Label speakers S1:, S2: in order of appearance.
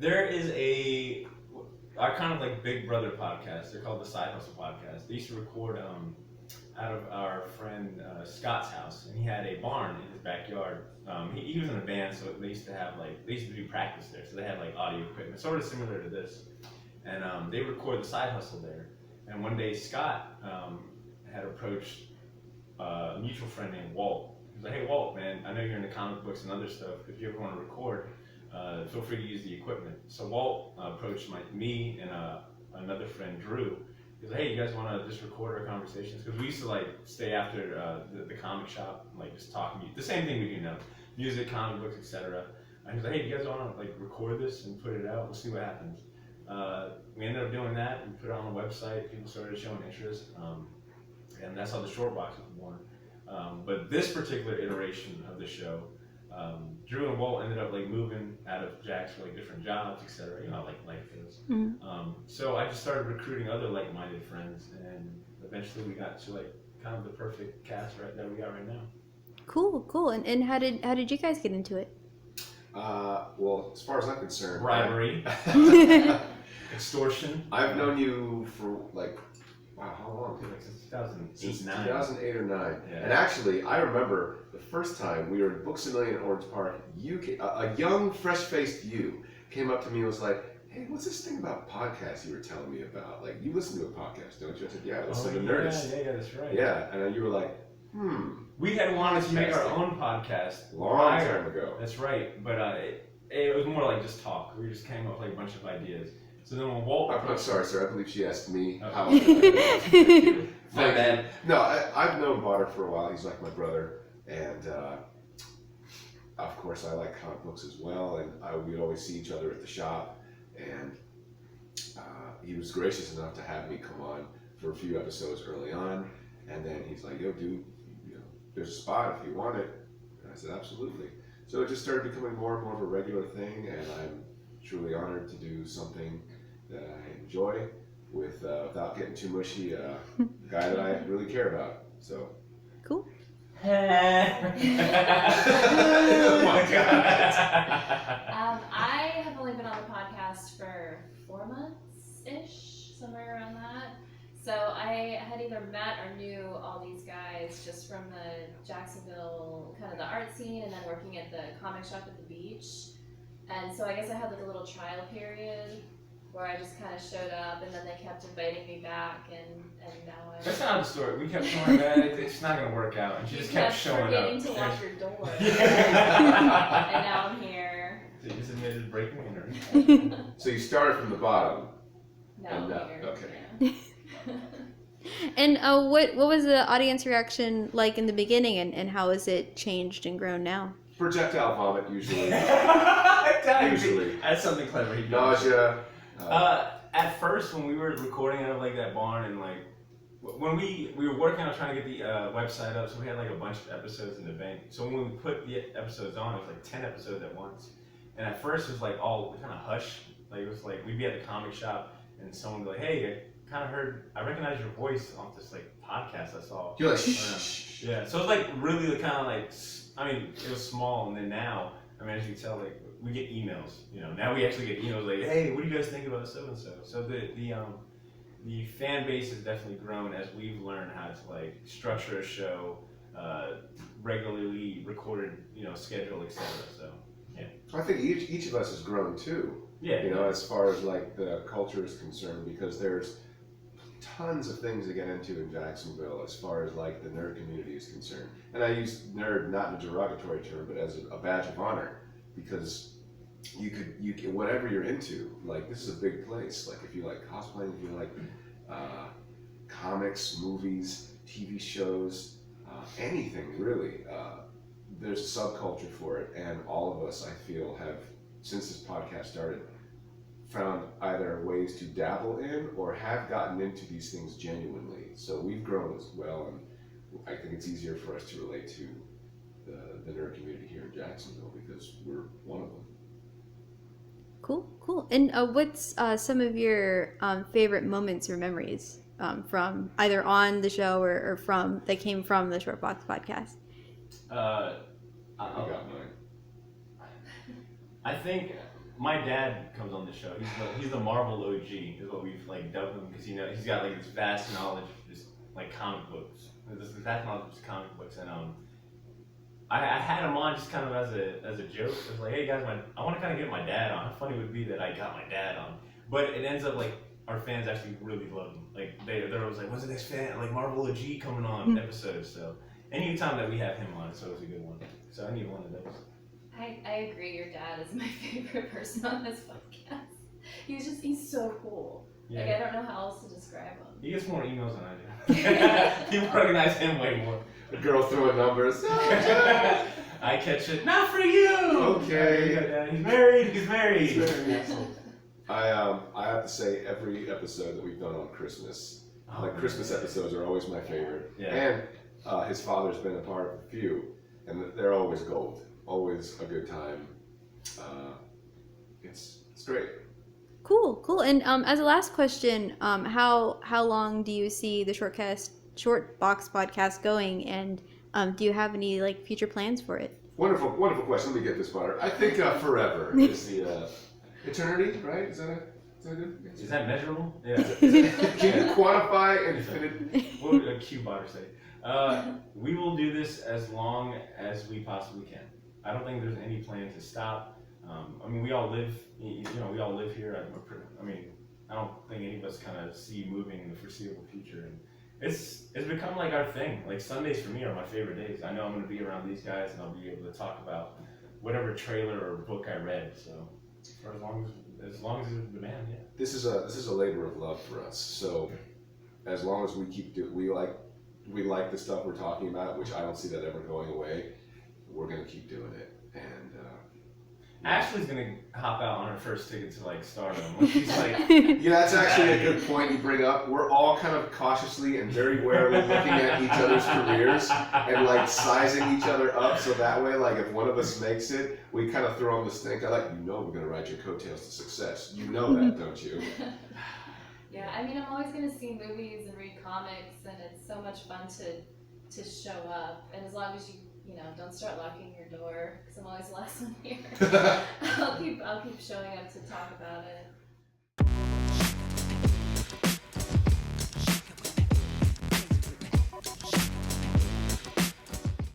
S1: there is our kind of like Big Brother podcast. They're called the Side Hustle podcast. They used to record out of our friend Scott's house, and he had a barn in his backyard. He was in a band, so they used to do practice there. So they had like audio equipment, sort of similar to this, and they record the Side Hustle there. And one day Scott had approached a mutual friend named Walt. He was like, "Hey Walt, man, I know you're into comic books and other stuff. If you ever want to record, feel free to use the equipment." So Walt approached me and another friend, Drew. He was like, "Hey, you guys want to just record our conversations?" Because we used to like stay after the comic shop, like just talking. The same thing we do now, music, comic books, etc. And he was like, "Hey, you guys want to like record this and put it out? We'll see what happens." We ended up doing that. We put it on the website. People started showing interest, and that's how the short box was born. But this particular iteration of the show, Drew and Walt ended up like moving out of Jax for like different jobs, etc. You know, like life is. Mm-hmm. So I just started recruiting other like-minded friends, and eventually we got to like kind of the perfect cast that we got right now.
S2: Cool. And how did you guys get into it?
S3: Well, as far as I'm concerned,
S1: bribery, extortion.
S3: I've known you for like, wow, how long?
S1: Like since 2008,
S3: 2008 or 9.
S1: Yeah.
S3: And actually, I remember the first time we were in Books A Million in Orange Park. A young, fresh-faced you came up to me and was like, "Hey, what's this thing about podcasts you were telling me about? Like, you listen to a podcast, don't you?" I said, "Yeah, I listen to Nerdist."
S1: Yeah, that's right.
S3: Yeah, and you were like,
S1: We had wanted to make our own podcast
S3: long time ago.
S1: That's right, but it was more like just talk. We just came up with like a bunch of ideas. So then when Walt...
S3: I'm sorry, sir. I believe she asked me how...
S1: My bad.
S3: No, I've known Potter for a while. He's like my brother. And, of course, I like comic books as well. And we'd always see each other at the shop. And he was gracious enough to have me come on for a few episodes early on. And then he's like, "Yo, dude, there's a spot if you want it." And I said, "Absolutely." So it just started becoming more and more of a regular thing, and I'm truly honored to do something that I enjoy without getting too mushy, a guy that I really care about. So
S2: cool.
S1: Oh my God.
S4: I have only been on the podcast for 4 months-ish, somewhere around that. So I had either met or knew all these guys just from the Jacksonville, kind of the art scene, and then working at the comic shop at the beach. And so I guess I had like a little trial period where I just kind of showed up, and then they kept inviting me back, and now I'm...
S1: That's not the story. We kept showing that it's not going to work out, and she just kept showing up.
S4: Forgetting to lock your door.
S1: Yeah.
S4: And now I'm here.
S1: So you just admitted breaking winter.
S3: So you started from the bottom.
S4: Now I'm here.
S3: Okay.
S4: Yeah.
S2: And what was the audience reaction like in the beginning, and how has it changed and grown now?
S3: Projectile vomit, usually.
S1: Usually. That's something clever.
S3: Nausea.
S1: At first, when we were recording out of like that barn, and like when we were working on trying to get the website up, so we had like a bunch of episodes in the bank. So when we put the episodes on, it was like 10 episodes at once. And at first, it was like all kind of hush. Like it was like we'd be at the comic shop, and someone would be like, "Hey, I recognized your voice off this like podcast I saw."
S3: You're like, shh.
S1: Yeah, so it's like really kind of like, I mean, it was small, and then now, I mean, as you can tell, like we get emails. You know, now we actually get emails like, "Hey, what do you guys think about so and so?" So the fan base has definitely grown as we've learned how to like structure a show, regularly recorded, schedule, etc. So yeah,
S3: I think each of us has grown too.
S1: Yeah,
S3: as far as like the culture is concerned, because there's tons of things to get into in Jacksonville as far as like the nerd community is concerned. And I use nerd not in a derogatory term, but as a badge of honor, because you can whatever you're into, like this is a big place. Like if you like cosplaying, if you like comics, movies, TV shows, anything really, there's a subculture for it, and all of us, I feel, have, since this podcast started, found either ways to dabble in or have gotten into these things genuinely. So we've grown as well, and I think it's easier for us to relate to the nerd community here in Jacksonville because we're one of them.
S2: Cool. And what's some of your favorite moments or memories from either on the show or from that came from the Short Box podcast?
S3: I got mine.
S1: I think my dad comes on the show. He's the Marvel OG, is what we've like dubbed him, because he's got like this vast knowledge of just like comic books. This vast knowledge of just comic books, and I had him on just kind of as a joke. It was like, hey guys, I want to kind of get my dad on. How funny would it be that I got my dad on? But it ends up like our fans actually really love him. Like they're always like, when's the next fan like Marvel OG coming on episode? So anytime that we have him on, it's always a good one. So I need one of those.
S4: I agree. Your dad is my favorite person on this podcast. He's so cool.
S1: Yeah.
S4: Like I don't know how else to describe him.
S1: He gets more emails than I do. People recognize him way more.
S3: The girl throwing numbers.
S1: I catch it. Not for you.
S3: Okay.
S1: He's married. He's married.
S3: He's married. I have to say, every episode that we've done on Christmas, Christmas episodes are always my favorite.
S1: Yeah.
S3: And his father's been a part of a few, and they're always gold. Always a good time. It's great.
S2: Cool. And as a last question, how long do you see the Short Box podcast going, and do you have any like future plans for it?
S3: Wonderful question. Let me get this water. I think forever is the eternity, right? Is that good?
S1: Is that measurable? Yeah.
S3: Can you quantify infinite?
S1: What would a Q botter say? We will do this as long as we possibly can. I don't think there's any plan to stop. I mean, we all live here. I don't think any of us kind of see moving in the foreseeable future. And it's become like our thing. Like Sundays for me are my favorite days. I know I'm going to be around these guys and I'll be able to talk about whatever trailer or book I read. So for as long as there's demand, yeah.
S3: This is a labor of love for us. So as long as we keep we like the stuff we're talking about, which I don't see that ever going away. We're gonna keep doing it, and
S1: Ashley's gonna hop out on her first ticket to like Stardom. She's like,
S3: yeah, that's actually a good point you bring up. We're all kind of cautiously and very warily looking at each other's careers and like sizing each other up, so that way, like if one of us makes it, we kind of throw them the stink. we're gonna ride your coattails to success. You know that, don't you?
S4: Yeah, I mean, I'm always gonna see movies and read comics, and it's so much fun to show up. And as long as you don't start locking your door, because I'm always the last one here. I'll keep showing up to talk about it.